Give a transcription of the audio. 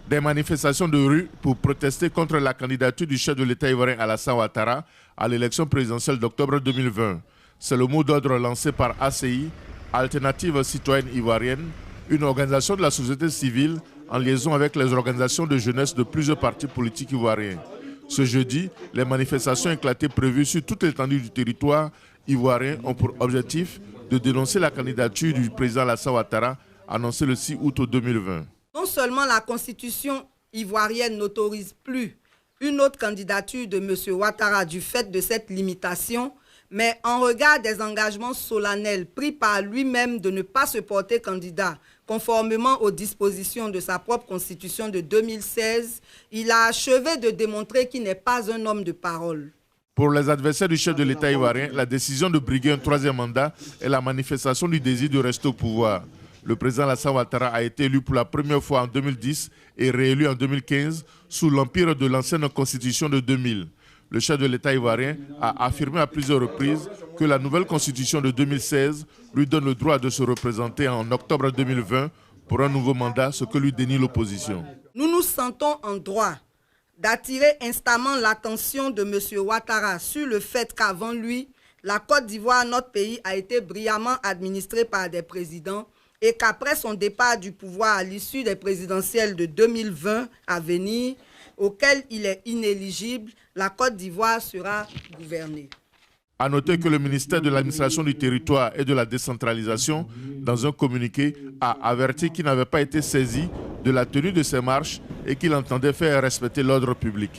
Des manifestations de rue pour protester contre la candidature du chef de l'État ivoirien Alassane Ouattara à l'élection présidentielle d'octobre 2020. C'est le mot d'ordre lancé par ACI, Alternative Citoyenne Ivoirienne, une organisation de la société civile en liaison avec les organisations de jeunesse de plusieurs partis politiques ivoiriens. Ce jeudi, les manifestations éclatées prévues sur toute l'étendue du territoire ivoirien ont pour objectif de dénoncer la candidature du président Alassane Ouattara annoncée le 6 août 2020. Non seulement la constitution ivoirienne n'autorise plus une autre candidature de M. Ouattara du fait de cette limitation, mais en regard des engagements solennels pris par lui-même de ne pas se porter candidat conformément aux dispositions de sa propre constitution de 2016, il a achevé de démontrer qu'il n'est pas un homme de parole. Pour les adversaires du chef de l'État ivoirien, la décision de briguer un troisième mandat est la manifestation du désir de rester au pouvoir. Le président Alassane Ouattara a été élu pour la première fois en 2010 et réélu en 2015 sous l'empire de l'ancienne constitution de 2000. Le chef de l'État ivoirien a affirmé à plusieurs reprises que la nouvelle constitution de 2016 lui donne le droit de se représenter en octobre 2020 pour un nouveau mandat, ce que lui dénie l'opposition. Nous nous sentons en droit d'attirer instamment l'attention de M. Ouattara sur le fait qu'avant lui, la Côte d'Ivoire, notre pays, a été brillamment administrée par des présidents et qu'après son départ du pouvoir à l'issue des présidentielles de 2020 à venir, auquel il est inéligible, la Côte d'Ivoire sera gouvernée. A noter que le ministère de l'administration du territoire et de la décentralisation, dans un communiqué, a averti qu'il n'avait pas été saisi de la tenue de ces marches et qu'il entendait faire respecter l'ordre public.